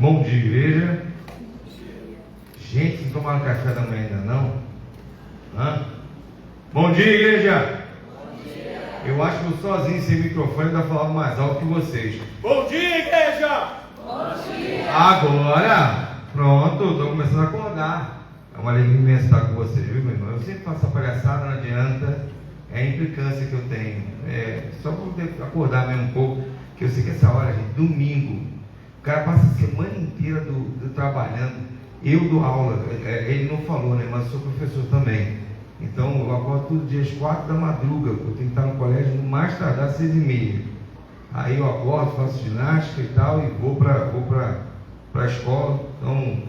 Bom dia, igreja. Gente, não tomaram café da manhã ainda não? Bom dia, igreja. Bom dia. Eu acho que eu sozinho sem microfone ainda falava mais alto que vocês. Bom dia, igreja. Bom dia. Agora, pronto, estou começando a acordar. É uma alegria imensa estar com vocês, viu, meu irmão? Eu sempre faço essa palhaçada, não adianta. É a implicância que eu tenho. Só vou acordar mesmo um pouco, que eu sei que essa hora, gente, domingo, o cara passa a semana inteira trabalhando. Eu dou aula, ele não falou, né? Mas sou professor também. Então eu acordo todo dia às 4 da madruga, eu tenho que estar no colégio no mais tardar às 6h30. Aí eu acordo, faço ginástica e tal, e vou para a escola. Então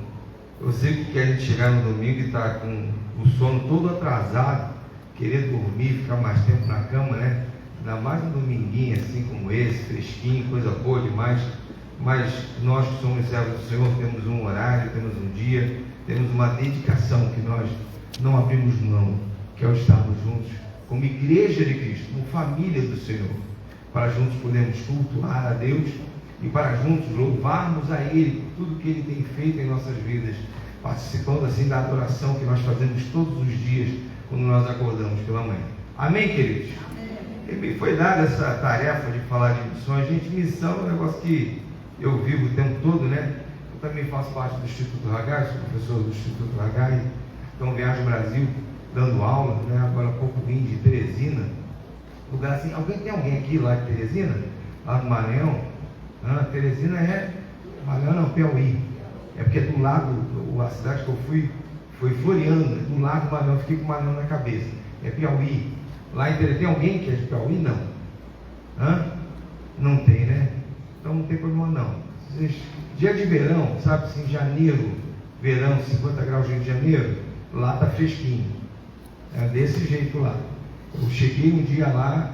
eu sei que quer a gente chegar no domingo e estar com o sono todo atrasado, querer dormir, ficar mais tempo na cama, né? Ainda mais um dominguinho assim como esse, fresquinho, coisa boa demais. Mas nós que somos servos do Senhor temos um horário, temos um dia, temos uma dedicação que nós não abrimos mão, que é o estarmos juntos como igreja de Cristo, como família do Senhor, para juntos podermos cultuar a Deus e para juntos louvarmos a Ele por tudo que Ele tem feito em nossas vidas, participando assim da adoração que nós fazemos todos os dias quando nós acordamos pela manhã. Amém, queridos? Amém. Me foi dada essa tarefa de falar de missões. Gente, missão é um negócio que eu vivo o tempo todo, né? Eu também faço parte do Instituto Hagai, sou professor do Instituto Hagai, então viajo no Brasil dando aula, né? Agora há pouco vim de Teresina, lugar assim. Tem alguém aqui lá de Teresina? Lá do Maranhão? Teresina Maranhão não, Piauí. É porque do lado, a cidade que eu fui foi Floriano, do lado do Maranhão, fiquei com o Maranhão na cabeça. É Piauí. Lá em Teresina, tem alguém que é de Piauí? Não. Não tem, né? Então não tem problema não. Dia de verão, sabe assim, janeiro, verão, 50 graus Rio de Janeiro, lá tá fresquinho. É desse jeito lá. Eu cheguei um dia lá,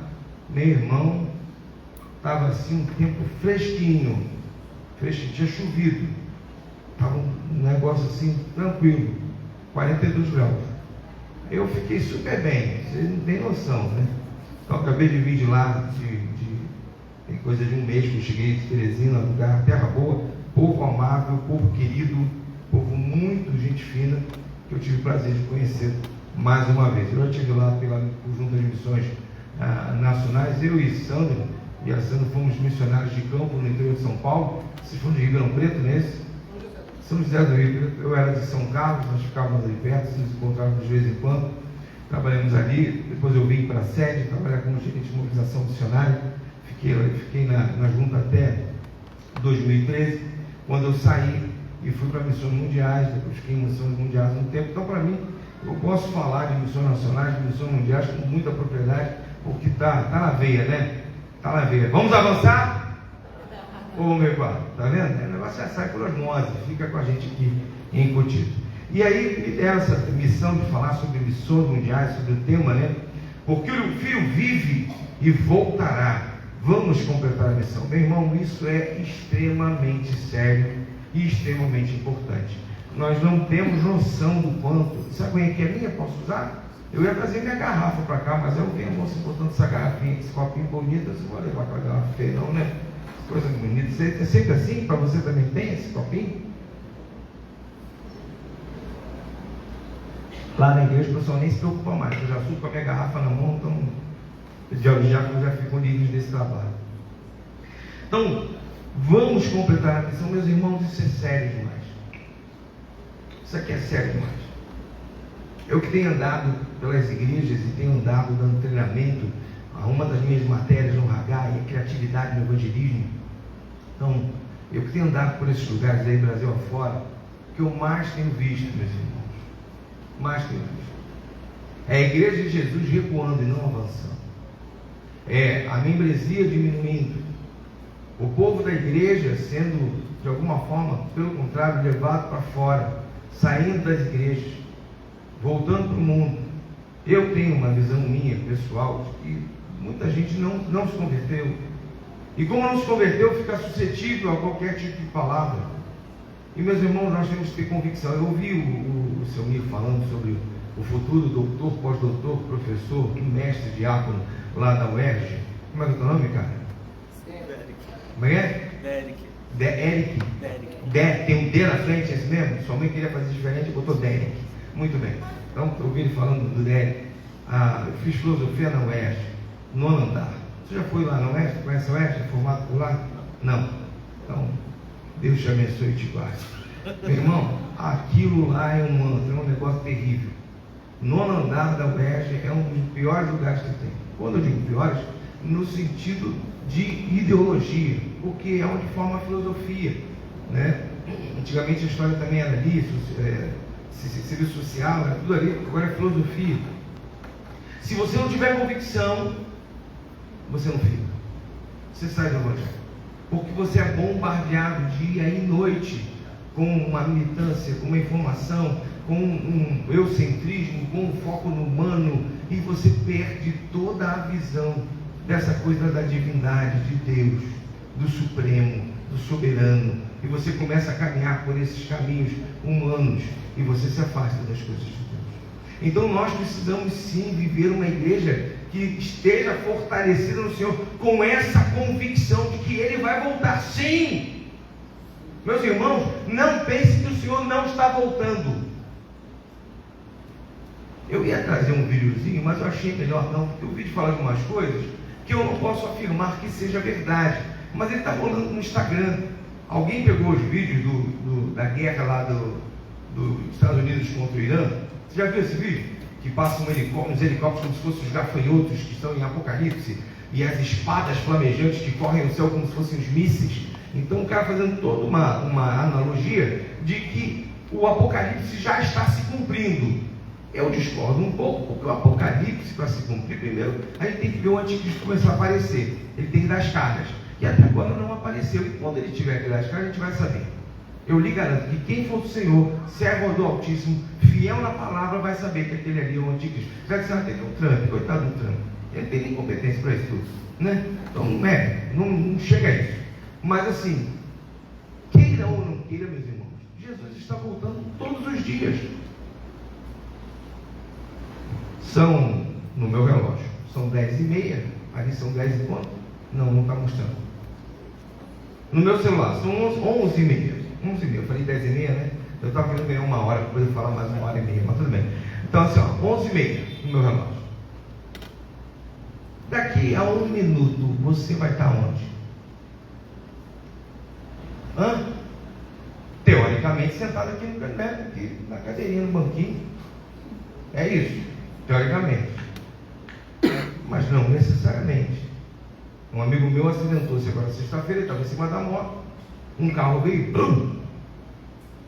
meu irmão, estava assim um tempo fresquinho, tinha chovido. Estava um negócio assim, tranquilo, 42 graus. Eu fiquei super bem, vocês não têm noção, né? Então acabei de vir de lá, tem coisa de um mês que eu cheguei de Teresina, lugar, terra boa, povo amável, povo querido, povo muito gente fina, que eu tive o prazer de conhecer mais uma vez. Eu já estive lá pela Junta de Missões Nacionais, eu e Sandro, e a Sandra fomos missionários de campo no interior de São Paulo. Vocês foram de Ribeirão Preto, nesse? São José do Rio Preto. Eu era de São Carlos, nós ficávamos ali perto, nos encontrávamos de vez em quando, trabalhamos ali. Depois eu vim para a sede, trabalhar como gerente de mobilização missionária. Fiquei na junta até 2013, quando eu saí e fui para missões mundiais. Depois fiquei em missões mundiais um tempo. Então, para mim, eu posso falar de missões nacionais, de missões mundiais com muita propriedade, porque está na veia, né? Está na veia. Vamos avançar? Ô, meu pai, tá vendo? O negócio já sai por osmose, fica com a gente aqui incutido. E aí me deram essa missão de falar sobre missões mundiais, sobre o tema, né? Porque o filho vive e voltará. Vamos completar a missão. Meu irmão, isso é extremamente sério e extremamente importante. Nós não temos noção do quanto. Sabe quem é que é minha? Posso usar? Eu ia trazer minha garrafa para cá, mas eu vi a moça botando essa garrafinha, esse copinho bonito. Eu não vou levar para a garrafa feia, não, né? Coisa bonita. Você é sempre assim? Para você também tem esse copinho? Lá na igreja o pessoal nem se preocupa mais. Eu já subo com a minha garrafa na mão, então já ficam livres desse trabalho. Então, vamos completar a missão, meus irmãos. Isso é sério demais. Isso aqui é sério demais. Eu que tenho andado pelas igrejas e tenho andado dando treinamento, uma das minhas matérias no Hagai é criatividade no evangelismo. Então, eu que tenho andado por esses lugares aí, Brasil afora, o que eu mais tenho visto, meus irmãos, mais tenho visto, é a igreja de Jesus recuando e não avançando. É a membresia diminuindo, o povo da igreja sendo, de alguma forma, pelo contrário, levado para fora, saindo das igrejas, voltando para o mundo. Eu tenho uma visão minha, pessoal, de que muita gente não se converteu, e como não se converteu, fica suscetível a qualquer tipo de palavra. E, meus irmãos, nós temos que ter convicção. Eu ouvi o seu Mir falando sobre o futuro doutor, pós-doutor, professor, mestre, diácono lá da UERJ. Como é que é o teu nome, cara? Derek. Como é? Eric. Tem um D na frente, é esse mesmo? Sua mãe queria fazer diferente e botou Derek. Muito bem. Então, eu ouvi ele falando do Derek. Eu fiz filosofia na UERJ, 9º andar. Você já foi lá na UERJ? Conhece a UERJ? É formado por lá? Não. Então, Deus te abençoe e te guarde. Meu irmão, aquilo lá é um negócio terrível. 9º andar da UERJ é um dos piores lugares que tem. Quando eu digo piores, no sentido de ideologia, porque é onde forma a filosofia, né? Antigamente a história também era ali, serviço social, era tudo ali, agora é filosofia. Se você não tiver convicção, você não fica. Você sai do evangelho. Porque você é bombardeado dia e noite com uma militância, com uma informação, com um eucentrismo, com um foco no humano, e você perde toda a visão dessa coisa da divindade de Deus, do Supremo, do Soberano, e você começa a caminhar por esses caminhos humanos e você se afasta das coisas de Deus. Então nós precisamos sim viver uma igreja que esteja fortalecida no Senhor, com essa convicção de que Ele vai voltar. Sim! Meus irmãos, não pense que o Senhor não está voltando. Eu ia trazer um videozinho, mas eu achei melhor não, porque o vídeo fala algumas coisas que eu não posso afirmar que seja verdade, mas ele está rolando no Instagram. Alguém pegou os vídeos da guerra lá dos Estados Unidos contra o Irã? Você já viu esse vídeo? Que passam uns helicópteros como se fossem os gafanhotos que estão em Apocalipse, e as espadas flamejantes que correm no céu como se fossem os mísseis. Então o cara fazendo toda uma analogia de que o Apocalipse já está se cumprindo. Eu discordo um pouco, porque o Apocalipse, para se cumprir, primeiro, a gente tem que ver o anticristo começar a aparecer. Ele tem que dar as caras, que até agora não apareceu. E quando ele tiver que dar as caras, a gente vai saber. Eu lhe garanto que quem for do Senhor, servo do Altíssimo, fiel na palavra, vai saber que aquele ali é o anticristo. Já que você vai ter um Trump, coitado do Trump. Ele não tem nem competência para isso tudo, né? Então não chega a isso. Mas assim, queira ou não queira, meus irmãos, Jesus está voltando todos os dias. São, no meu relógio, são 10h30, ali são 10 e quanto? Não está mostrando. No meu celular, são 11h30. 11h30, eu falei 10h30, né? Eu estava querendo ganhar uma hora, depois eu falar mais 1h30, mas tudo bem. Então assim, 11h30 no meu relógio. Daqui a 1 minuto, você vai estar onde? Teoricamente, sentado aqui no canto, aqui na cadeirinha, no banquinho. É isso, teoricamente. Mas não necessariamente. Um amigo meu acidentou-se agora sexta-feira, ele estava em cima da moto. Um carro veio,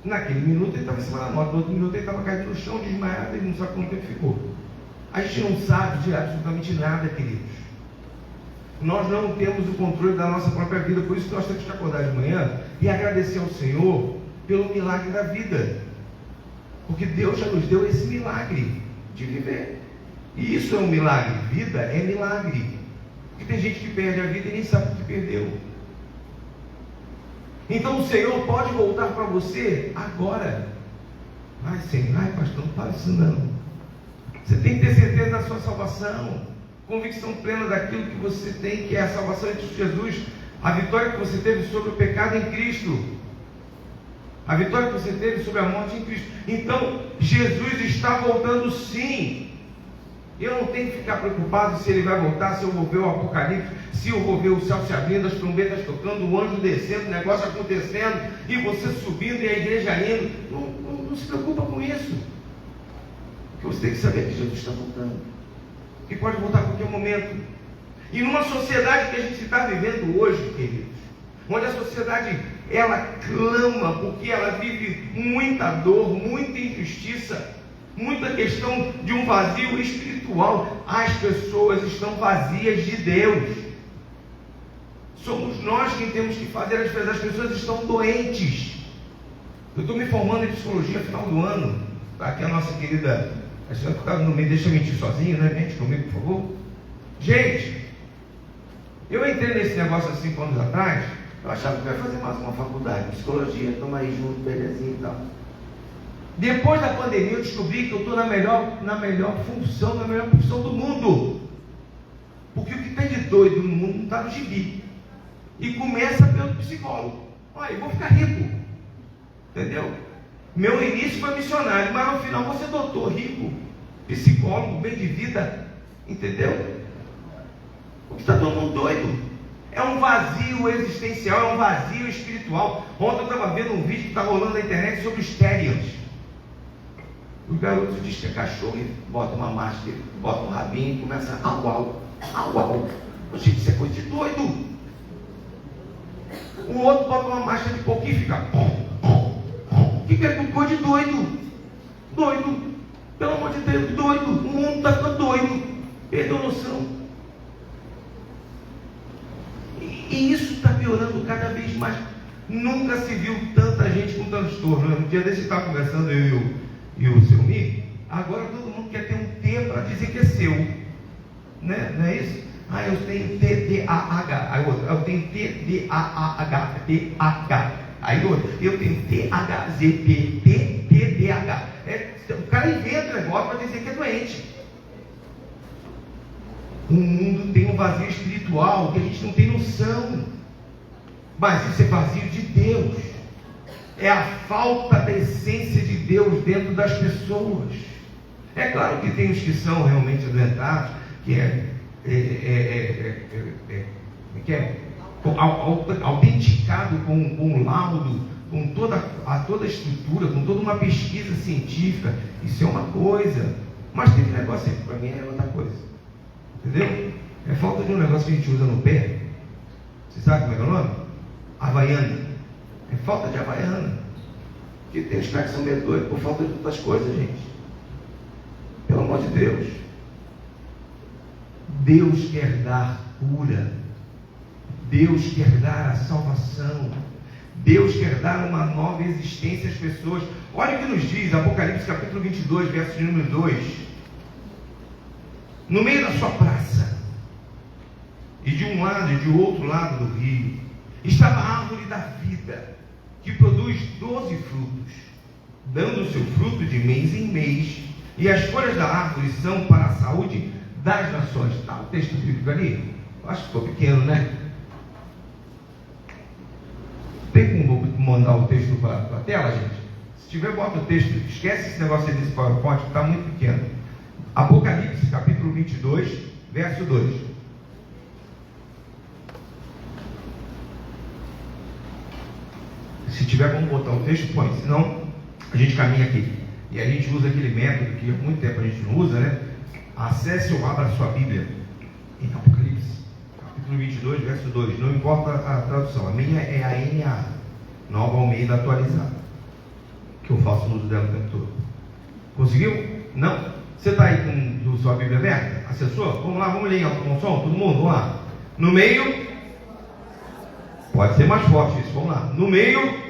naquele minuto ele estava em cima da moto, no outro minuto ele estava caído no chão, desmaiado, ele não sabe quanto tempo ficou. A gente não sabe de absolutamente nada, queridos. Nós não temos o controle da nossa própria vida, por isso que nós temos que acordar de manhã e agradecer ao Senhor pelo milagre da vida, porque Deus já nos deu esse milagre de viver, e isso é um milagre. Vida é milagre, porque tem gente que perde a vida e nem sabe o que perdeu. Então o Senhor pode voltar para você agora. Ai Senhor, pastor, não fala isso não. Você tem que ter certeza da sua salvação, convicção plena daquilo que você tem, que é a salvação em Cristo Jesus, a vitória que você teve sobre o pecado em Cristo, a vitória que você teve sobre a morte em Cristo. Então Jesus está voltando sim. Eu não tenho que ficar preocupado se ele vai voltar, se eu vou ver o Apocalipse, se eu vou ver o céu se abrindo, as trombetas tocando, o anjo descendo, o negócio acontecendo, e você subindo e a igreja indo. Não se preocupa com isso. Porque você tem que saber que Jesus está voltando, que pode voltar a qualquer momento. E numa sociedade que a gente está vivendo hoje, queridos, onde a sociedade, ela clama, porque ela vive muita dor, muita injustiça, muita questão de um vazio espiritual. As pessoas estão vazias de Deus. Somos nós quem temos que fazer a diferença. As pessoas estão doentes. Eu estou me formando em psicologia no final do ano. Está aqui a nossa querida, a senhora que está no meio, deixa eu mentir sozinho, né? Mente comigo, por favor. Gente, eu entrei nesse negócio há 5 anos atrás. Eu achava que eu ia fazer mais uma faculdade de psicologia, estamos aí junto, belezinha e tal. Depois da pandemia eu descobri que eu estou na melhor função do mundo. Porque o que tem de doido no mundo não está no gibi. E começa pelo psicólogo. Olha, eu vou ficar rico. Entendeu? Meu início foi missionário, mas no final você doutor, rico, psicólogo, bem de vida. Entendeu? Porque está todo mundo doido. É um vazio existencial, é um vazio espiritual. Ontem eu estava vendo um vídeo que está rolando na internet sobre os Terriers. O garoto diz que é cachorro e bota uma máscara, bota um rabinho e começa a au, au, au. Gente, isso é coisa de doido. O outro bota uma máscara de pouquinho e fica pom, pom, pom. Fica com coisa de doido. Doido. Pelo amor de Deus, doido. O mundo está ficando doido. Perdeu noção. E isso está piorando cada vez mais. Nunca se viu tanta gente com transtorno. No dia desse estava conversando eu e o seu Mi. Agora todo mundo quer ter um T para dizer que é seu. Né? Não é isso? Ah, eu tenho TDAH. Aí outro, eu tenho TDAH. TH. Aí outro, eu tenho THZP. TDAH. O cara inventa o negócio para dizer que é doente. O mundo tem um vazio espiritual que a gente não tem noção. Mas isso é vazio de Deus. É a falta da essência de Deus dentro das pessoas. É claro que tem os que são realmente adoentados, que autenticado com laudo, com toda a estrutura, com toda uma pesquisa científica. Isso é uma coisa. Mas tem um negócio aí, para mim é outra coisa. Entendeu? É falta de um negócio que a gente usa no pé. Você sabe como é que é o nome? Havaiana. É falta de Havaiana. Porque tem os caras que são meio doidos por falta de outras coisas, gente. Pelo amor de Deus. Deus quer dar cura. Deus quer dar a salvação. Deus quer dar uma nova existência às pessoas. Olha o que nos diz Apocalipse capítulo 22, verso de número 2. No meio da sua praça, e de um lado e de outro lado do rio, estava a árvore da vida, que produz 12 frutos, dando o seu fruto de mês em mês, e as folhas da árvore são para a saúde das nações. Está o texto bíblico ali? Acho que ficou pequeno, né? Tem como mandar o texto para a tela, gente? Se tiver, bota o texto. Esquece esse negócio aí desse PowerPoint, que está muito pequeno. Apocalipse, capítulo 22, verso 2. Se tiver como botar o texto, põe. Senão, a gente caminha aqui. E a gente usa aquele método que há muito tempo a gente não usa, né? Acesse ou abra a sua Bíblia em Apocalipse, capítulo 22, verso 2. Não importa a tradução. A minha é a NA, Nova Almeida atualizada, que eu faço uso dela o tempo todo. Conseguiu? Não? Você está aí com a sua Bíblia aberta? Acessou? Vamos lá, vamos ler em alto com som, todo mundo, vamos lá. No meio, pode ser mais forte isso, vamos lá. No meio,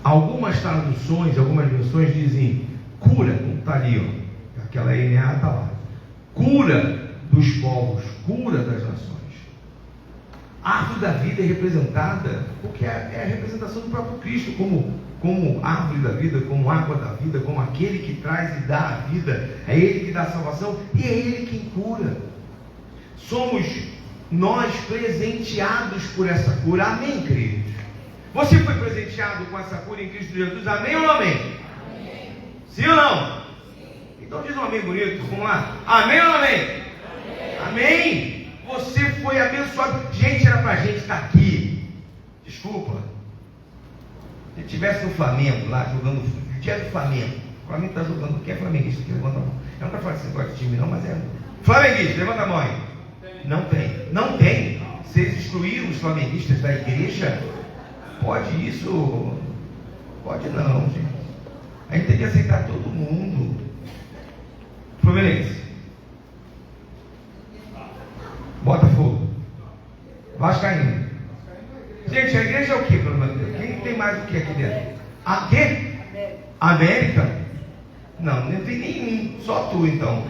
algumas traduções, algumas versões dizem cura, como está ali, ó, aquela NA está lá, cura dos povos, cura das nações. A árvore da vida é representada, porque é a representação do próprio Cristo, como árvore da vida, como água da vida, como aquele que traz e dá a vida. É Ele que dá a salvação e é Ele quem cura. Somos nós presenteados por essa cura. Amém, queridos? Você foi presenteado com essa cura em Cristo Jesus? Amém ou não amém? Amém. Sim ou não? Sim. Então diz um amém bonito, vamos lá. Amém ou não amém? Amém. Amém. Você foi abençoado. Gente, era pra gente estar aqui. Desculpa. Se estivesse no Flamengo lá, jogando o dia do Flamengo. O Flamengo está jogando. Quem é flamenguista? Que levanta a mão. Eu não quero falar desse negócio de time não, mas é. Flamenguista, levanta a mão aí. Não tem. Não tem. Vocês excluíram os flamenguistas da igreja? Pode isso? Pode não, gente. A gente tem que aceitar todo mundo. Fluminense. Botafogo. Vascaíno. Gente, a igreja é o que, pelo amor de Deus? Quem tem mais o que aqui dentro? A quê? América? Não, não tem nenhum. Só tu, então.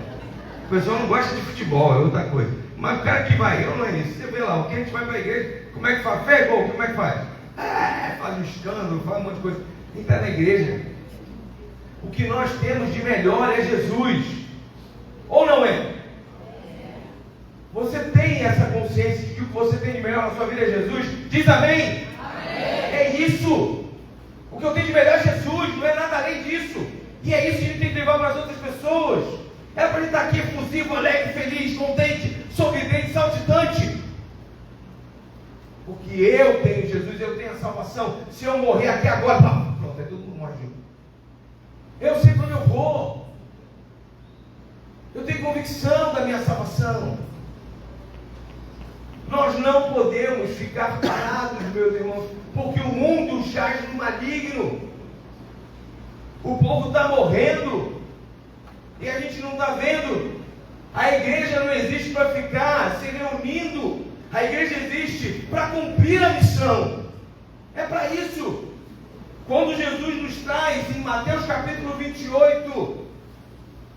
O pessoal não gosta de futebol, é outra coisa. Mas o cara que vai, eu não é isso. Você vê lá, o que a gente vai para a igreja, como é que faz? Fez gol, como é que faz? Faz um escândalo, faz um monte de coisa. Quem está na igreja? O que nós temos de melhor é Jesus. Ou não é? Você tem essa consciência de que o que você tem de melhor na sua vida é Jesus? Diz amém? Amém. É isso. O que eu tenho de melhor é Jesus, não é nada além disso. E é isso que a gente tem que levar para as outras pessoas. É para a gente estar aqui efusivo, alegre, feliz, contente, sorridente, saltitante. Porque eu tenho Jesus, eu tenho a salvação. Se eu morrer aqui agora, pronto, é todo mundo morre junto. Eu sei para onde eu vou. Eu tenho convicção da minha salvação. Nós não podemos ficar parados, meus irmãos, porque o mundo jaz no maligno. O povo está morrendo e a gente não está vendo. A igreja não existe para ficar se reunindo. A igreja existe para cumprir a missão. É para isso. Quando Jesus nos traz em Mateus capítulo 28,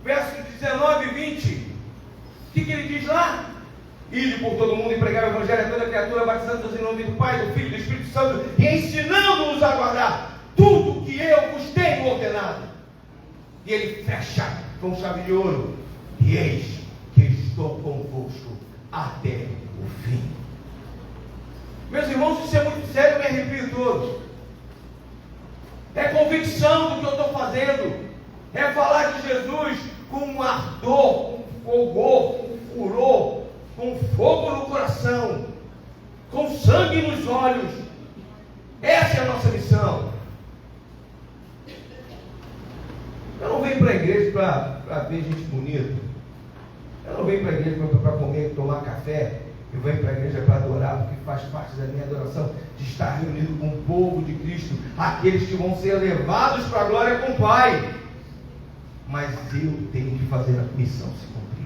versos 19 e 20, o que ele diz lá? Ide por todo mundo e pregar o evangelho a toda criatura, batizando-os em nome do Pai, do Filho e do Espírito Santo, e ensinando-os a guardar tudo que eu vos tenho ordenado. E ele fecha com chave de ouro: e eis que estou convosco até o fim. Meus irmãos, isso é muito sério, eu me arrepio todo. É convicção do que eu estou fazendo. É falar de Jesus com ardor, com fulgor, com furor, com fogo no coração, com sangue nos olhos. Essa é a nossa missão. Eu não venho para a igreja para ver gente bonita. Eu não venho para a igreja para comer, tomar café. Eu venho para a igreja para adorar, porque faz parte da minha adoração de estar reunido com o povo de Cristo, aqueles que vão ser levados para a glória com o Pai. Mas eu tenho que fazer a missão se cumprir.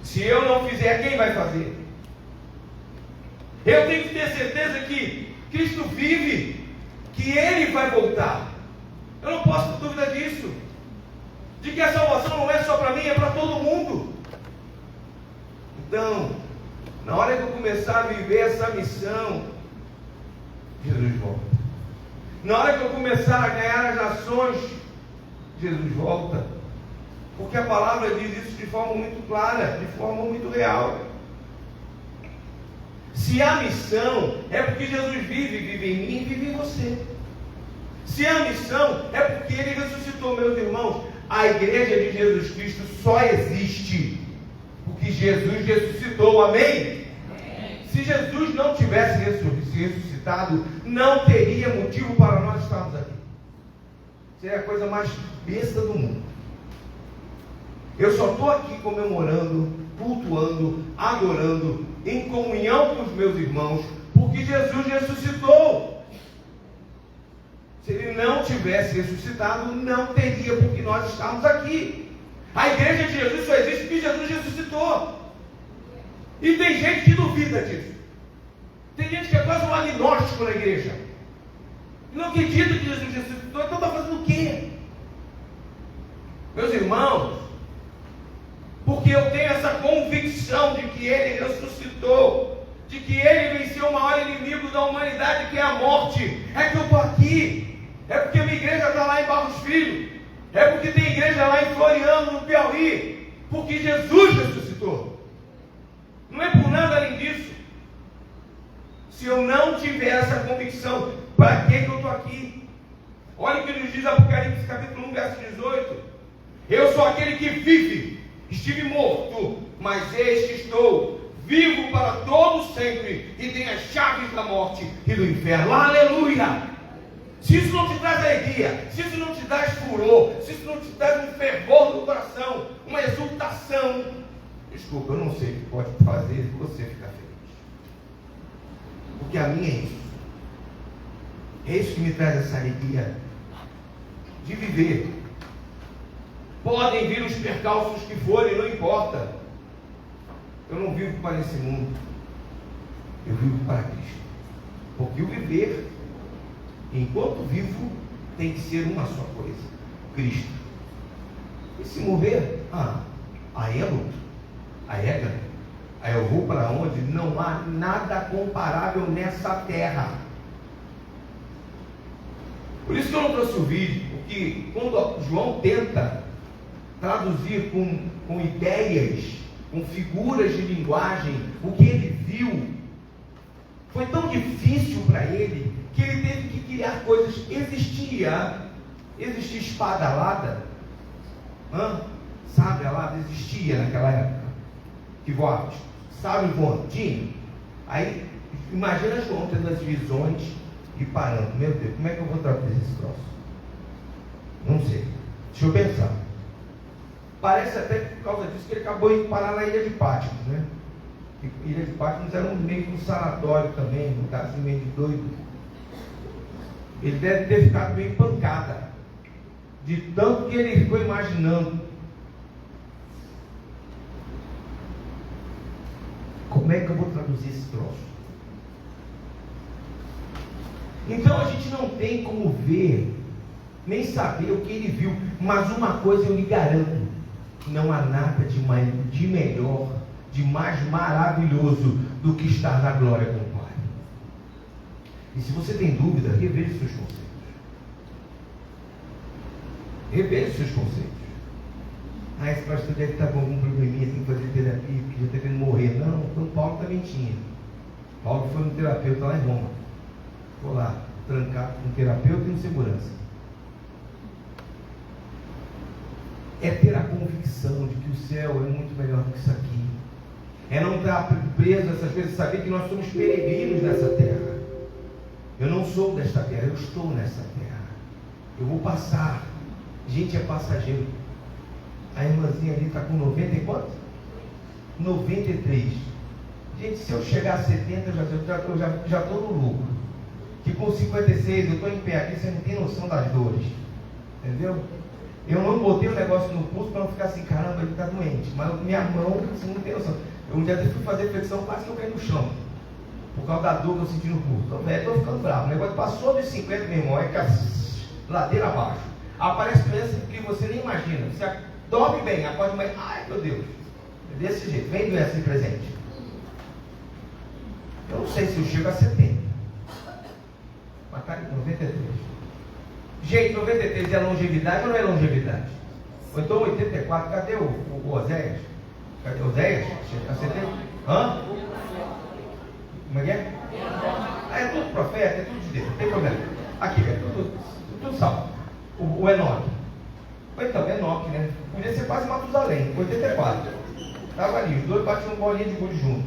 Se eu não fizer, quem vai fazer? Eu tenho que ter certeza que Cristo vive, que Ele vai voltar. Eu não posso ter dúvida disso. De que a salvação não é só para mim, é para todo mundo. Então, na hora que eu começar a viver essa missão, Jesus volta. Na hora que eu começar a ganhar as nações, Jesus volta. Porque a palavra diz isso de forma muito clara, de forma muito real. Se a missão é porque Jesus vive em mim e vive em você. Se a missão é porque Ele ressuscitou, meus irmãos, a igreja de Jesus Cristo só existe porque Jesus ressuscitou, amém? Se Jesus não tivesse ressuscitado, não teria motivo para nós estarmos aqui. Seria a coisa mais besta do mundo. Eu só estou aqui comemorando, cultuando, adorando, em comunhão com os meus irmãos, porque Jesus ressuscitou. Se Ele não tivesse ressuscitado, não teria porque nós estamos aqui. A igreja de Jesus só existe porque Jesus ressuscitou. E tem gente que duvida disso. Tem gente que é quase um agnóstico na igreja. Não acredita que Jesus ressuscitou, então está fazendo o quê? Meus irmãos, porque eu tenho essa convicção de que Ele ressuscitou, de que Ele venceu o maior inimigo da humanidade, que é a morte, é que eu estou aqui. É porque minha igreja está lá em Barros Filho, é porque tem igreja lá em Floriano, no Piauí, porque Jesus ressuscitou. Não é por nada além disso. Se eu não tiver essa convicção, para que eu estou aqui? Olha o que nos diz Apocalipse capítulo 1, verso 18. Eu sou aquele que vive, estive morto, mas eis que estou vivo para todo sempre, e tenho as chaves da morte e do inferno. Aleluia! Se isso não te traz alegria, se isso não te traz furor, se isso não te traz um fervor no coração, uma exultação, desculpa, eu não sei o que pode fazer você ficar feliz. Porque a minha é isso. É isso que me traz essa alegria de viver. Podem vir os percalços que forem, não importa. Eu não vivo para esse mundo, eu vivo para Cristo. Porque o viver, enquanto vivo, tem que ser uma só coisa: Cristo. E se morrer, aí é luto. Aí é grande. Aí eu vou para onde não há nada comparável nessa terra. Por isso que eu não trouxe o vídeo, porque quando João tenta traduzir com ideias, com figuras de linguagem, o que ele viu, foi tão difícil para ele, que ele teve que criar coisas. Existia espada alada, sabe alada, existia naquela época, que voava, sabe voando, tinha. Aí, imagina João tendo as visões e parando, meu Deus, como é que eu vou traduzir esse troço? Não sei, deixa eu pensar. Parece até que por causa disso que ele acabou indo parar na ilha de Patmos, né? E ilha de Patmos era meio que um sanatório também, um lugar assim meio de doido. Ele deve ter ficado meio pancada, de tanto que ele ficou imaginando. Como é que eu vou traduzir esse troço? Então a gente não tem como ver, nem saber o que ele viu, mas uma coisa eu lhe garanto: não há nada de melhor, de mais maravilhoso do que estar na glória com o Pai. E se você tem dúvida, reveja os seus conceitos. Reveja os seus conceitos. Esse pastor deve estar com algum probleminha, tem que fazer terapia, porque já está querendo morrer. Não, então Paulo também tinha. Paulo foi um terapeuta lá em Roma. Ficou lá, trancado com um terapeuta e um segurança. É ter a convicção de que o céu é muito melhor do que isso aqui. É não estar preso a essas coisas, saber que nós somos peregrinos nessa terra. Eu não sou desta terra, eu estou nessa terra. Eu vou passar. Gente, é passageiro. A irmãzinha ali está com 90 e quanto? 93. Gente, se eu chegar a 70, eu já estou no lucro. Que com 56 eu estou em pé aqui, você não tem noção das dores. Entendeu? Eu não botei o negócio no pulso para não ficar assim, caramba, ele está doente. Mas minha mão, você não tem noção. Eu um dia fui fazer flexão, quase que eu caí no chão. Por causa da dor que eu senti no pulso. Então, velho, estou ficando bravo. O negócio passou dos 50, meu irmão, é que ladeira abaixo. Aparece doença que você nem imagina. Você dorme bem, acorda de manhã, ai meu Deus. É desse jeito, vem doença em presente. Eu não sei se eu chego a 70. Mas está em 93. Gente, 93 é longevidade ou não é longevidade? Ou então 84, cadê o Oséias? Cadê o Oséias? Chega a 70? Hã? Como é que é? É tudo profeta, é tudo de Deus, não tem problema. Aqui, é tudo salvo. O Enoque. Então, Enoque, né? Podia ser quase Matusalém, 84. Estava ali, os dois batiam bolinha de gude junto.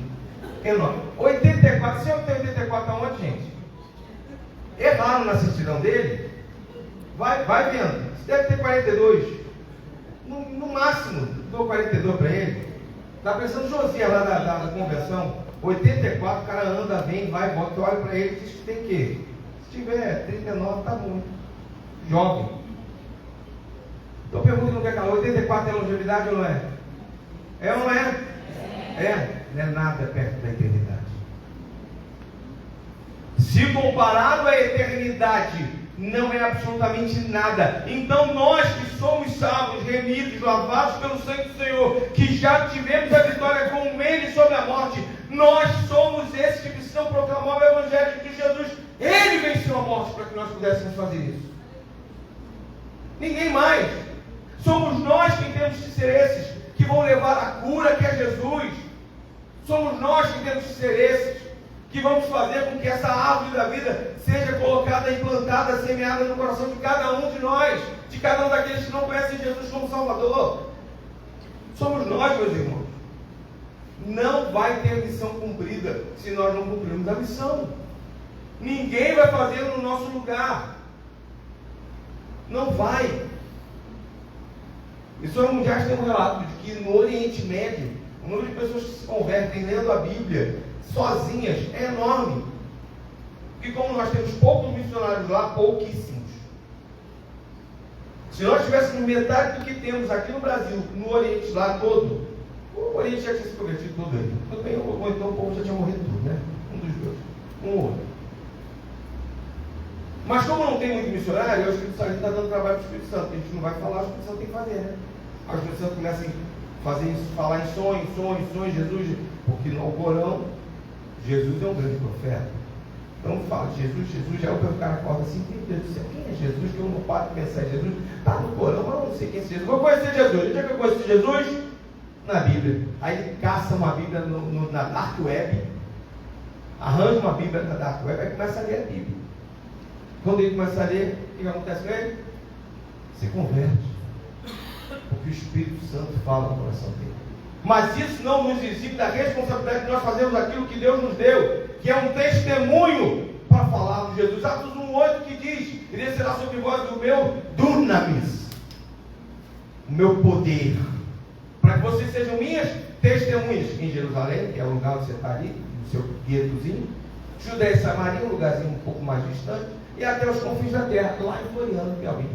Enoque. 84, se eu tenho 84 aonde, gente? Erraram na certidão dele? Vai vendo. Você deve ter 42. No máximo, dou 42 para ele. Está pensando Josias lá da convenção. 84, o cara anda, vem, vai, volta, olha para ele e diz que tem que. Se tiver 39, tá bom. Jovem. Então pergunta não quer calar, 84 é longevidade ou não é? É ou não é? É, não é nada perto da eternidade. Se comparado à eternidade, não é absolutamente nada. Então nós que somos salvos, remidos, lavados pelo sangue do Senhor, que já tivemos a vitória com Ele sobre a morte, nós somos esses que precisam proclamar o Evangelho de Jesus. Ele venceu a morte para que nós pudéssemos fazer isso. Ninguém mais. Somos nós quem temos que ser esses que vão levar a cura, que é Jesus. Somos nós que temos que ser esses que vamos fazer com que essa árvore da vida seja colocada, implantada, semeada no coração de cada um de nós, de cada um daqueles que não conhecem Jesus como Salvador. Somos nós, meus irmãos. Não vai ter missão cumprida se nós não cumprirmos a missão. Ninguém vai fazer no nosso lugar. Não vai. Missões mundiais tem um relato de que no Oriente Médio, o número de pessoas que se convertem lendo a Bíblia sozinhas é enorme. E como nós temos poucos missionários lá, pouquíssimos. Se nós tivéssemos metade do que temos aqui no Brasil, no Oriente lá todo, o Oriente já tinha se convertido todo aí. Tudo bem, ou então o povo já tinha morrido tudo, né? Um dos dois. Um ou outro. Mas como não tem muito missionário, o Espírito Santo está dando trabalho para o Espírito Santo. A gente não vai falar, o Espírito Santo tem que fazer, né? Aí o Espírito Santo começa a fazer isso, falar em sonhos, Jesus, porque no Corão, Jesus é um grande profeta. Então fala de Jesus, aí o cara acorda assim, meu Deus do céu, quem é Jesus? Que eu não paro de pensar em Jesus. Está no Corão, mas eu não sei quem é Jesus. Vou conhecer Jesus. Onde é que eu conheci Jesus? Na Bíblia. Aí ele caça uma Bíblia na Dark Web, arranja uma Bíblia na Dark Web, aí começa a ler a Bíblia. Quando ele começa a ler, o que acontece com ele? Se converte. Porque o Espírito Santo fala no coração dele. Mas isso não nos exime da responsabilidade de nós fazermos aquilo que Deus nos deu, que é um testemunho para falarmos de Jesus. Atos 1:8 que diz: e descerá sobre vós o meu dunamis, o meu poder, para que vocês sejam minhas testemunhas em Jerusalém, que é o lugar onde você está ali, no seu guetozinho, Judéia e Samaria, um lugarzinho um pouco mais distante, e até os confins da terra, lá em Floriano, Piauí.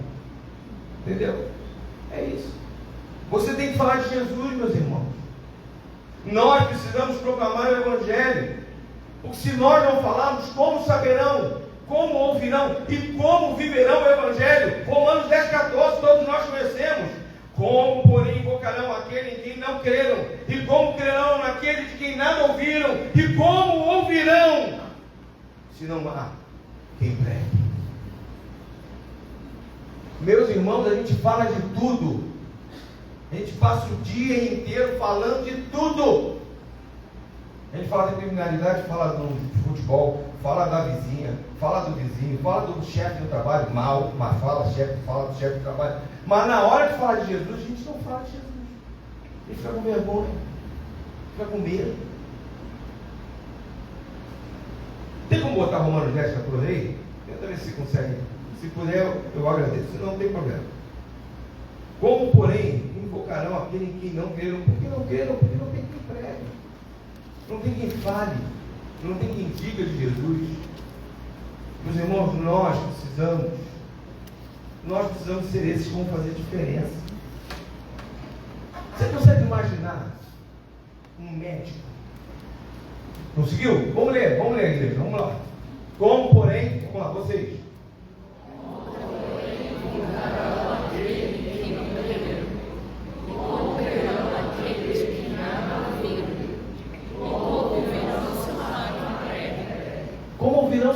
Entendeu? É isso. Você tem que falar de Jesus, meus irmãos. Nós precisamos proclamar o Evangelho. Porque se nós não falarmos, como saberão? Como ouvirão? E como viverão o Evangelho? Romanos 10:14, todos nós conhecemos. Como, porém, invocarão aquele em quem não creram? E como crerão naquele de quem nada ouviram? E como ouvirão, se não há quem pregue? Meus irmãos, a gente fala de tudo. A gente passa o dia inteiro falando de tudo. A gente fala de criminalidade, fala do futebol, fala da vizinha, fala do vizinho, fala do chefe do trabalho, mal, mas fala do chefe do trabalho. Mas na hora de falar de Jesus, a gente não fala de Jesus. A gente fica com vergonha, fica com medo. Tem como botar Romanos 10:14 aí? Tenta ver se consegue. Se puder, eu agradeço. Se não tem problema. Como, porém, invocarão aquele em quem não creram? Porque não creram, porque não tem quem pregue, não tem quem fale, não tem quem diga de Jesus. Meus irmãos, nós precisamos ser esses que vão fazer diferença. Você consegue imaginar um médico? Conseguiu? Vamos ler, igreja, vamos lá. Como, porém, vamos lá, vocês.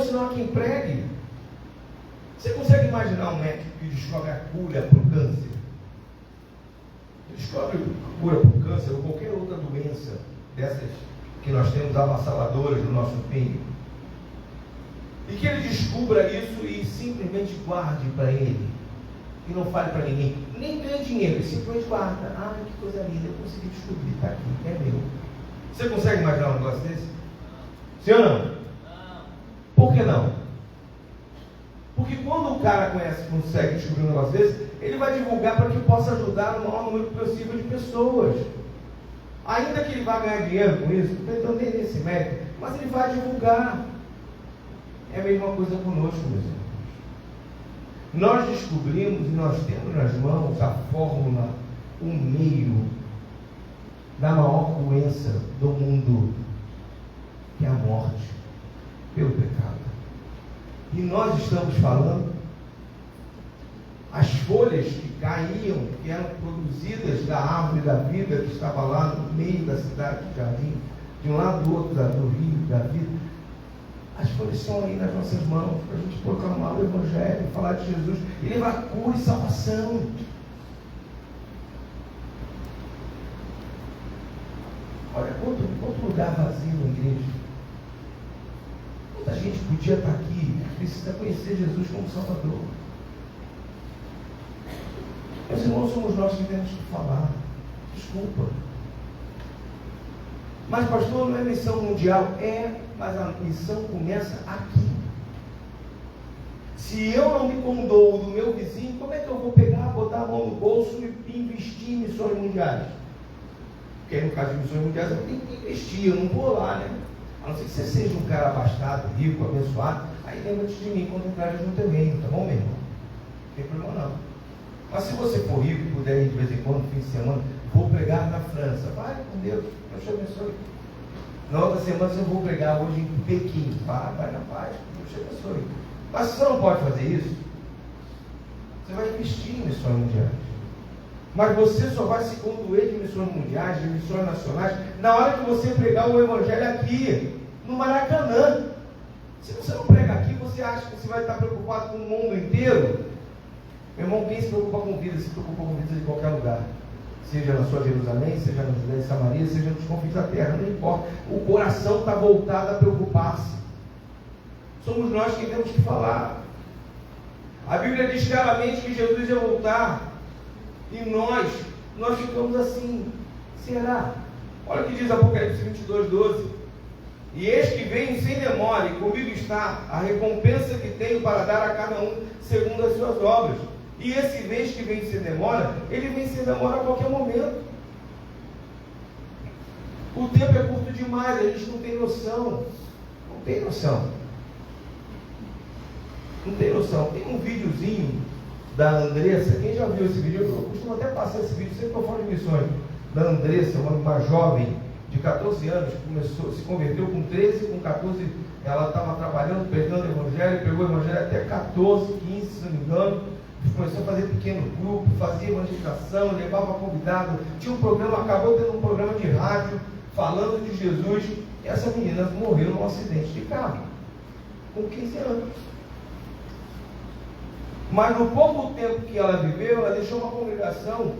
Se não há quem pregue. Você consegue imaginar um médico que descobre a cura para o câncer? Descobre a cura para o câncer ou qualquer outra doença dessas que nós temos avassaladoras no nosso meio, e que ele descubra isso e simplesmente guarde para ele, e não fale para ninguém, nem ganhe dinheiro, ele simplesmente guarda. Ah, que coisa linda, eu consegui descobrir, está aqui, é meu. Você consegue imaginar um negócio desse? Sim ou não? Por que não? Porque quando o cara consegue descobrir um negócio desse, ele vai divulgar para que possa ajudar o maior número possível de pessoas. Ainda que ele vá ganhar dinheiro com isso, então nem nesse mérito, mas ele vai divulgar. É a mesma coisa conosco, meus irmãos. Nós descobrimos e nós temos nas mãos a fórmula, o meio da maior doença do mundo, que é a morte pelo pecado. E nós estamos falando, as folhas que caíam, que eram produzidas da árvore da vida, que estava lá no meio da cidade de Jardim, de um lado do outro do rio da vida, as folhas estão aí nas nossas mãos, para a gente proclamar o Evangelho, falar de Jesus, e levar cura e salvação. Olha, quanto lugar vazio na igreja. Muita gente podia estar aqui, precisa conhecer Jesus como Salvador. Meus irmãos, somos nós que temos que falar. Desculpa. Mas, pastor, não é missão mundial? É, mas a missão começa aqui. Se eu não me condoo do meu vizinho, como é que eu vou pegar, botar a mão no bolso e investir em missões mundiais? Porque no caso de missões mundiais eu tenho que investir, eu não vou lá, né? A não ser que você seja um cara abastado, rico, abençoado, aí lembra-te de mim quando entrares no teu reino, tá bom, meu irmão? Não tem problema não. Mas se você for rico e puder ir de vez em quando, no fim de semana, vou pregar na França, vai com Deus, Deus te abençoe. Na outra semana eu vou pregar hoje em Pequim, vai na paz, Deus te abençoe. Mas se você não pode fazer isso, você vai investir em missões mundiais. Mas você só vai se conduir de missões mundiais, de missões nacionais, na hora que você pregar o Evangelho aqui, no Maracanã. Se você não prega aqui, você acha que você vai estar preocupado com o mundo inteiro? Meu irmão, quem se preocupa com vidas, se preocupa com vidas em qualquer lugar. Seja na sua Jerusalém, seja na Judéia e Samaria, seja nos confins da terra, não importa. O coração está voltado a preocupar-se. Somos nós que temos que falar. A Bíblia diz claramente que Jesus ia voltar. E nós ficamos assim. Será? Olha o que diz Apocalipse 22:12. E eis que venho sem demora, e comigo está a recompensa que tenho para dar a cada um segundo as suas obras. E esse vez que vem sem demora, ele vem sem demora a qualquer momento. O tempo é curto demais, a gente não tem noção. Não tem noção. Não tem noção. Tem um videozinho da Andressa. Quem já viu esse vídeo? Eu costumo até passar esse vídeo sempre que eu falo de missões. Da Andressa, uma jovem de 14 anos, se converteu com 13, com 14, ela estava trabalhando, pregando o Evangelho, pegou o Evangelho até 14, 15, se não me engano, começou a fazer pequeno grupo, fazia evangelização, levava convidado, tinha um programa, acabou tendo um programa de rádio, falando de Jesus, e essa menina morreu num acidente de carro, com 15 anos. Mas no pouco tempo que ela viveu, ela deixou uma congregação,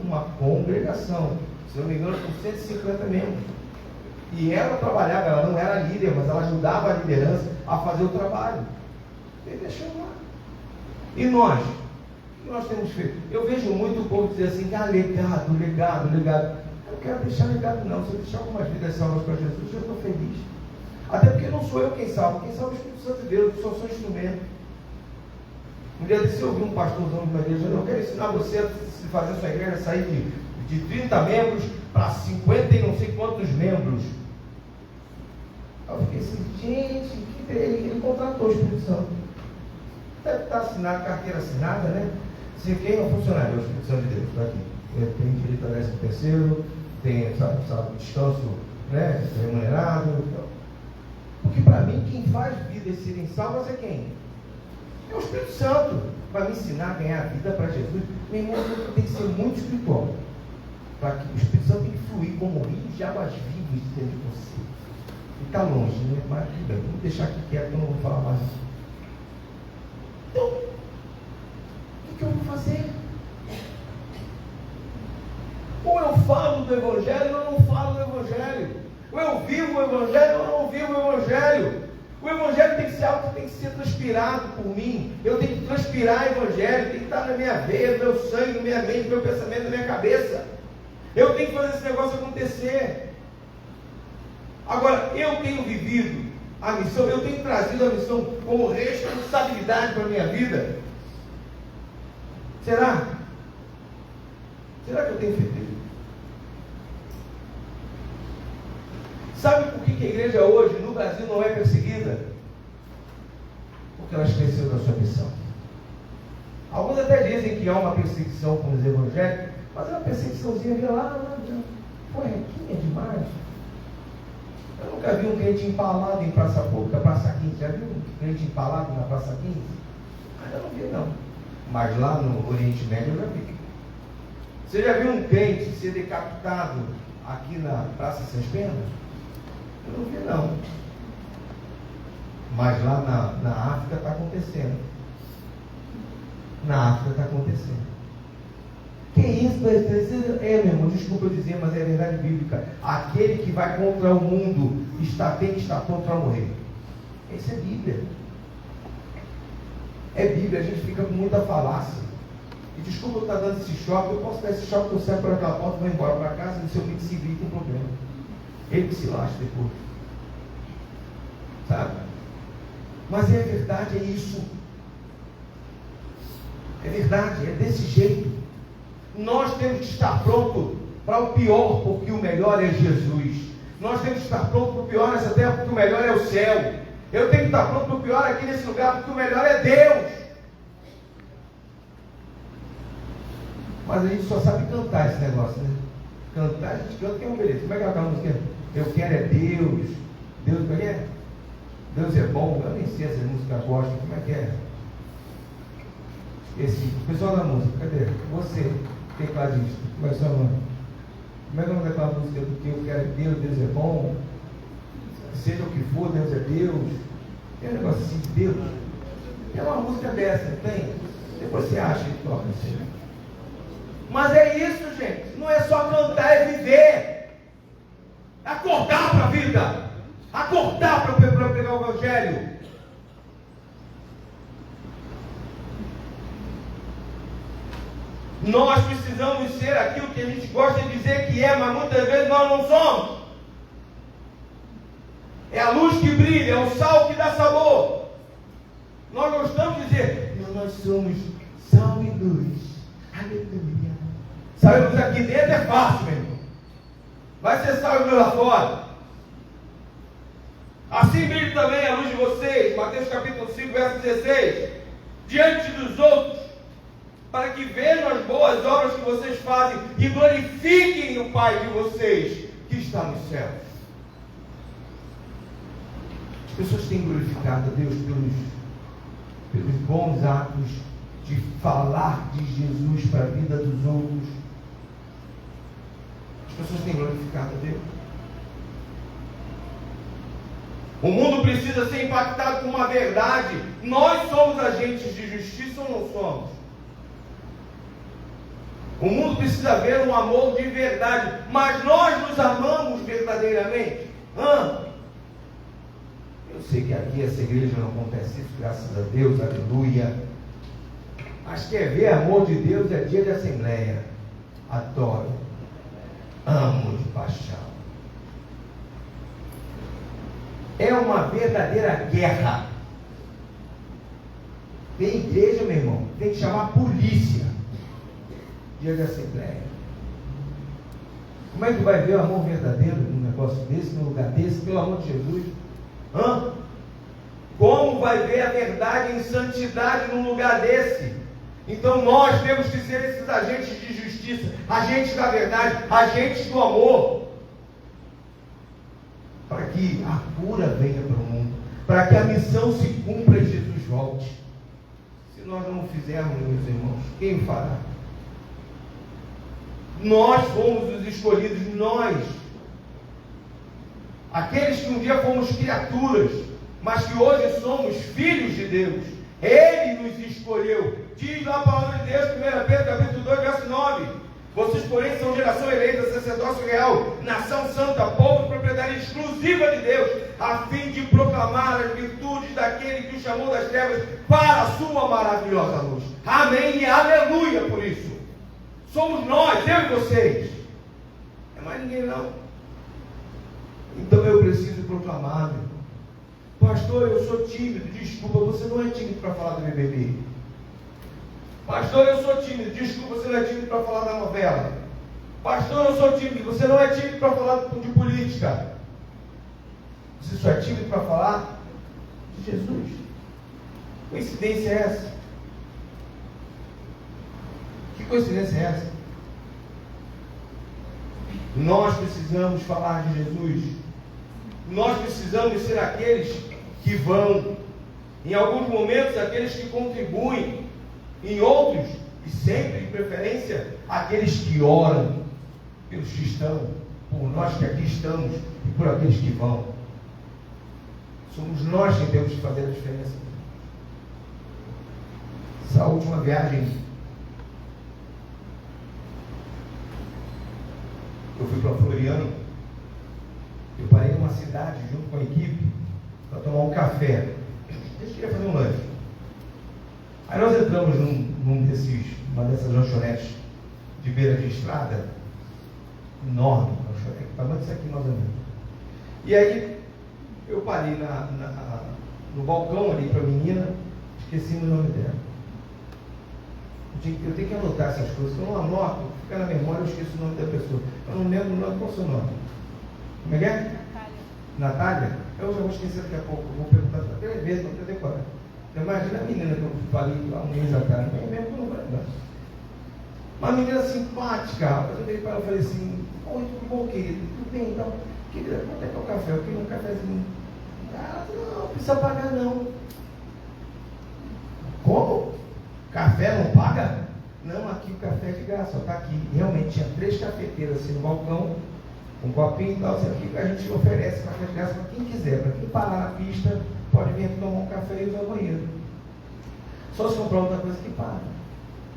se não me engano, com 150 membros. E ela trabalhava, ela não era líder, mas ela ajudava a liderança a fazer o trabalho. Ele deixou lá. E nós? O que nós temos feito? Eu vejo muito o povo dizer assim, legado. Eu não quero deixar legado não. Se eu deixar algumas vidas salvas para Jesus, eu estou feliz. Até porque não sou eu quem salva é o Espírito Santo de Deus, eu só sou instrumento. Um dia desse eu ouvi um pastorzão de uma igreja, eu quero ensinar você a fazer a sua igreja sair de 30 membros para 50 e não sei quantos membros. Eu fiquei assim, gente, ele contratou o Espírito Santo. Deve estar assinado, carteira assinada, né? Se quem é o funcionário, é o Espírito Santo de Deus, está aqui. Ele tem direito a 13º, tem sabe, descanso, né, remunerado. Então. Porque para mim, quem faz vidas serem salvas é quem? É o Espírito Santo. Para me ensinar a ganhar a vida para Jesus, meu irmão, tem que ser muito espiritual. Para que o Espírito Santo tem que fluir como rios de águas vivas dentro de você. E está longe, né? Mas tudo bem, vamos deixar aqui quieto, eu não vou falar mais. Então, o que eu vou fazer? Ou eu falo do Evangelho ou eu não falo do Evangelho. Ou eu vivo o Evangelho ou eu não vivo o Evangelho. O Evangelho tem que ser algo que tem que ser transpirado por mim. Eu tenho que transpirar o Evangelho, tem que estar na minha veia, no meu sangue, na minha mente, no meu pensamento, na minha cabeça. Eu tenho que fazer esse negócio acontecer. Agora, eu tenho vivido a missão, eu tenho trazido a missão como responsabilidade para a minha vida. Será? Será que eu tenho feito isso? Sabe por que a igreja hoje no Brasil não é perseguida? Porque ela esqueceu da sua missão. Alguns até dizem que há uma perseguição com os evangélicos, mas é uma perseguiçãozinha de lá, foi requinha demais. Eu nunca vi um crente empalado em praça pública, praça 15. Já viu um crente empalado na praça 15? Ainda não vi não. Mas lá no Oriente Médio eu já vi. Você já viu um crente ser decapitado aqui na Praça Sem Penas? Eu não vi não. Mas lá na África está acontecendo. Na África está acontecendo. Que isso, meu irmão, desculpa eu dizer, mas é verdade bíblica. Aquele que vai contra o mundo tem que estar pronto para morrer. Isso é Bíblia. É Bíblia, a gente fica com muita falácia. E desculpa eu estar dando esse choque, eu posso dar esse choque, eu saio por aquela porta, vou embora para casa, e se eu me seguir, tem problema. Ele que se lasca depois. Sabe? Mas é verdade, é isso. É verdade, é desse jeito. Nós temos que estar pronto para o pior, porque o melhor é Jesus. Nós temos que estar pronto para o pior nessa terra, porque o melhor é o céu. Eu tenho que estar pronto para o pior aqui nesse lugar, porque o melhor é Deus. Mas a gente só sabe cantar esse negócio, né? Cantar, a gente canta que é um beleza. Como é que é aquela música? Eu quero é Deus. Deus, como é que é? Deus é bom. Eu nem sei se a música gosta. Como é que é? Esse pessoal da música, cadê? Você. que ela diz? Como é seu nome? Como é que é o nome daquela música do que eu quero é Deus, Deus é bom? Seja o que for, Deus é Deus. Tem um negócio assim de Deus. Tem uma música dessa, não tem? Depois você acha que toca assim. Mas é isso, gente. Não é só cantar, é viver. Acordar para a vida. Acordar para pegar o Evangelho. Nós precisamos ser aquilo que a gente gosta de dizer que é, mas muitas vezes nós não somos. É a luz que brilha, é o sal que dá sabor. Nós gostamos de dizer, nós somos sal e luz. Aleluia. Sal e luz aqui dentro é fácil, meu irmão. Vai ser sal e luz lá fora. Assim brilha também a luz de vocês, Mateus capítulo 5, verso 16, diante dos outros, para que vejam as boas obras que vocês fazem e glorifiquem o Pai de vocês, que está nos céus. As pessoas têm glorificado a Deus pelos bons atos de falar de Jesus para a vida dos outros. As pessoas têm glorificado a Deus. O mundo precisa ser impactado com uma verdade. Nós somos agentes de justiça ou não somos? O mundo precisa ver um amor de verdade. Mas nós nos amamos verdadeiramente? Eu sei que aqui essa igreja não acontece isso, graças a Deus, aleluia. Mas quer ver amor de Deus é dia de assembleia. Adoro. Amo de paixão. É uma verdadeira guerra. Tem igreja, meu irmão, tem que chamar a polícia. Dia de assembleia. Como é que vai ver o amor verdadeiro num negócio desse, num lugar desse, pelo amor de Jesus? Como vai ver a verdade em santidade num lugar desse? Então nós temos que ser esses agentes de justiça, agentes da verdade, agentes do amor, para que a cura venha para o mundo, para que a missão se cumpra e Jesus volte. Se nós não fizermos, meus irmãos, quem fará? Nós fomos os escolhidos, nós, aqueles que um dia fomos criaturas, mas que hoje somos filhos de Deus. Ele nos escolheu. Diz lá a palavra de Deus, 1 Pedro capítulo 2, verso 9: vocês, porém, são geração eleita, sacerdócio real, nação santa, povo de propriedade exclusiva de Deus, a fim de proclamar as virtudes daquele que o chamou das trevas para a sua maravilhosa luz. Amém e aleluia por isso. Somos nós, eu e vocês. Não é mais ninguém não. Então eu preciso proclamar, meu. Pastor, eu sou tímido. Desculpa, você não é tímido para falar do BBB. Pastor, eu sou tímido. Desculpa, você não é tímido para falar da novela. Pastor, eu sou tímido. Você não é tímido para falar de política. Você só é tímido para falar de Jesus. Coincidência é essa? Que coincidência é essa? Nós precisamos falar de Jesus. Nós precisamos ser aqueles que vão, em alguns momentos, aqueles que contribuem, em outros, e sempre de preferência, aqueles que oram pelos que estão, por nós que aqui estamos e por aqueles que vão. Somos nós que temos que fazer a diferença. Essa última viagem, eu fui para Floriano. Eu parei numa cidade junto com a equipe para tomar um café. A gente queria fazer um lanche. Aí nós entramos numa dessas lanchonetes de beira de estrada, enorme, lanchonete, tamanho disso aqui mais ou menos. E aí eu parei no balcão ali para a menina, esqueci o nome dela. Eu tenho que anotar essas coisas, se eu não anoto, fica na memória, eu esqueço o nome da pessoa. Eu não lembro o nome, qual é o seu nome? Como é que é? Natália? Eu já vou esquecer daqui a pouco, eu vou perguntar 3 vezes para ter decorar. Imagina a menina que eu falei há um mês atrás, nem mesmo que eu não vou lembrar. Uma menina simpática, rapaz. Eu virei para ela e falei assim: oi, tudo bom, querido? Tudo bem, então? Querida, quanto é que é o café? Eu queria um cafezinho. Ela falou: não precisa pagar não. Como? Café não paga? Não, aqui o café é de graça, está aqui. Realmente tinha 3 cafeteiras assim no balcão, um copinho e tal, assim, aqui que a gente oferece café de graça para quem quiser, para quem parar na pista, pode vir aqui tomar um café e usar o banheiro. Só se comprar outra coisa que paga.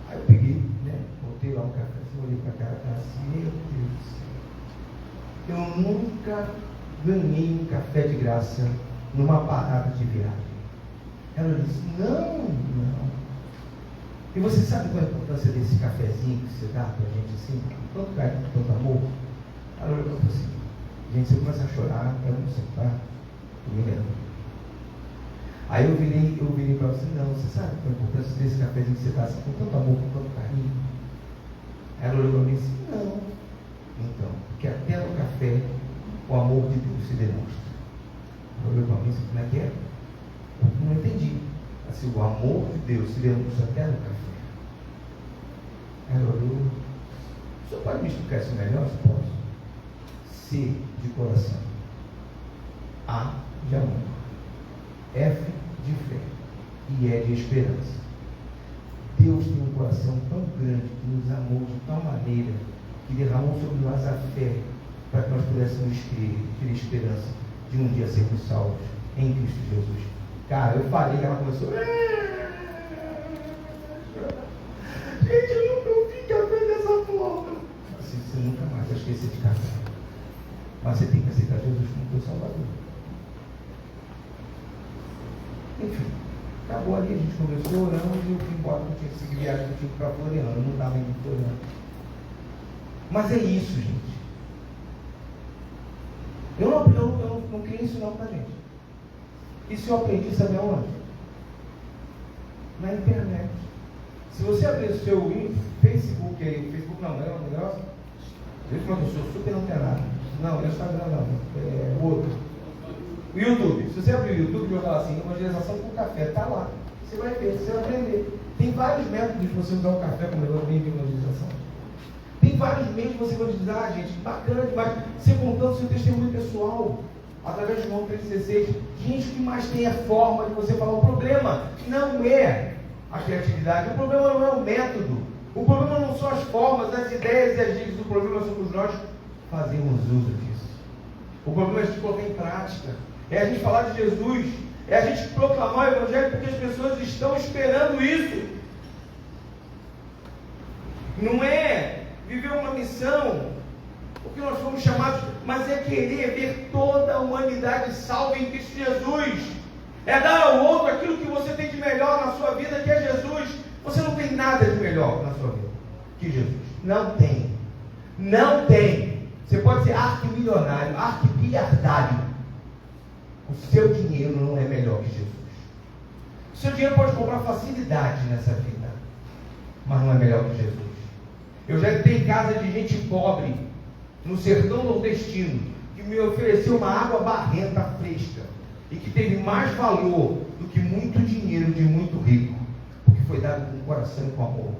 Aí eu peguei, né? Botei lá um café, assim, olhei para a cara assim, meu Deus do céu. Eu nunca ganhei um café de graça numa parada de viagem. Ela disse, não. E você sabe qual é a importância desse cafezinho que você dá para a gente assim, com tanto carinho, com tanto amor? Ela olhou e falou assim, gente, você começa a chorar, eu não sei, tá? Eu me lembro. Aí eu virei para você, não, você sabe qual é a importância desse cafezinho que você dá assim, com tanto amor, com tanto carinho? Ela olhou para mim e disse, não. Então, porque até no café o amor de Deus se demonstra. Ela olhou para mim e disse, como é que é? Eu não entendi. Assim, o amor de Deus se demonstra até no café. Ela olhou, o senhor pode me explicar isso melhor? Se posso? C de coração, A de amor, F de fé e E de esperança. Deus tem um coração tão grande que nos amou de tal maneira que derramou sobre nós a fé para que nós pudéssemos ter esperança de um dia sermos salvos em Cristo Jesus. Cara, eu falei que ela começou. Gente, eu nunca ouvi café dessa forma. Assim, você nunca mais vai esquecer de café. Mas você tem que aceitar Jesus como teu Salvador. Enfim, acabou ali, a gente conversou, oramos e eu fui embora, porque eu tinha que seguir viagem contigo para Floriano, eu não estava indo em Floriano. Mas é isso, gente. Eu não queria isso não, tá, gente? Isso eu aprendi, sabe aonde? Na internet. Se você abrir o seu Facebook aí, Facebook não é um negócio? Eu sou super antenado. Não, é o Instagram não, é outro. O YouTube. Se você abrir o YouTube e jogar assim, evangelização com café, tá lá. Você vai ver, você vai aprender. Tem vários métodos de você usar o café como meio de evangelização. Tem vários meios de você evangelizar, gente. Bacana demais. Você contando seu testemunho pessoal. Através de João 3,16. Gente, o que mais tem é forma de você falar. O problema não é a criatividade. O problema não é o método. O problema não são as formas, as ideias e as dicas. O problema somos nós fazermos uso disso. O problema é a gente colocar em prática. É a gente falar de Jesus. É a gente proclamar o Evangelho porque as pessoas estão esperando isso. Não é viver uma missão porque nós fomos chamados, mas é querer ver toda a humanidade salva em Cristo Jesus. É dar ao outro aquilo que você tem de melhor na sua vida, que é Jesus. Você não tem nada de melhor na sua vida que Jesus. Não tem. Não tem. Você pode ser arquimilionário, arquibiliardário. O seu dinheiro não é melhor que Jesus. O seu dinheiro pode comprar facilidade nessa vida, mas não é melhor que Jesus. Eu já entrei em casa de gente pobre, no sertão nordestino, que me ofereceu uma água barrenta fresca, e que teve mais valor do que muito dinheiro de muito rico, porque foi dado com coração e com amor.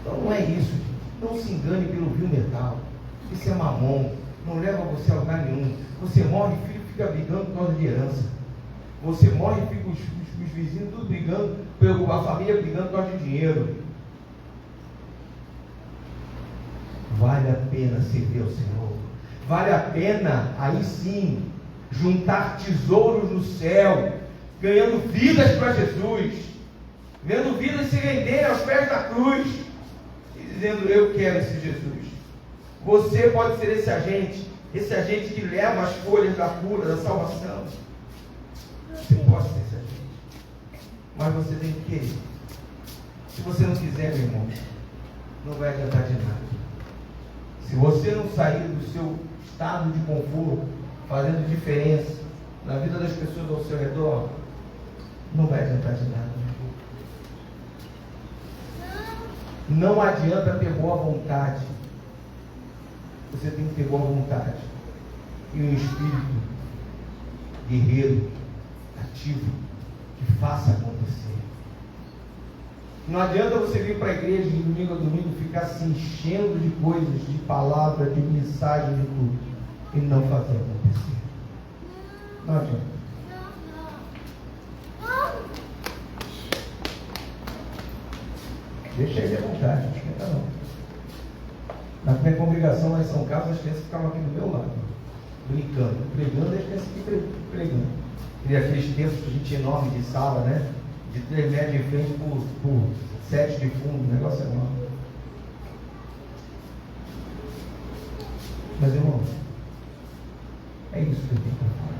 Então não é isso, gente. Não se engane pelo vil metal. Isso é mamon, não leva você a lugar nenhum. Você morre e fica brigando por causa de herança. Você morre e fica os vizinhos tudo brigando, a família brigando por causa de dinheiro. Vale a pena servir ao Senhor. Vale a pena, aí sim, juntar tesouros no céu, ganhando vidas para Jesus, vendo vidas se renderem aos pés da cruz, e dizendo, eu quero esse Jesus. Você pode ser esse agente que leva as folhas da cura, da salvação. Você pode ser esse agente, mas você tem que querer. Se você não quiser, meu irmão, não vai adiantar de nada. Se você não sair do seu estado de conforto, fazendo diferença na vida das pessoas ao seu redor, não vai adiantar de nada. Não adianta ter boa vontade. Você tem que ter boa vontade e um espírito guerreiro, ativo, que faça acontecer. Não adianta você vir para a igreja de domingo a domingo ficar se enchendo de coisas, de palavra, de mensagem, de tudo, e não fazer acontecer. Não adianta. Deixa ele à vontade, não esquenta não. Na minha congregação lá em São Carlos, as crianças ficavam aqui do meu lado, brincando, pregando, e as crianças aqui pregando. E aqueles textos de enorme de sala, né? De 3 metros de frente por 7 de fundo, o negócio é enorme. Mas irmãos, é isso que eu tenho para falar.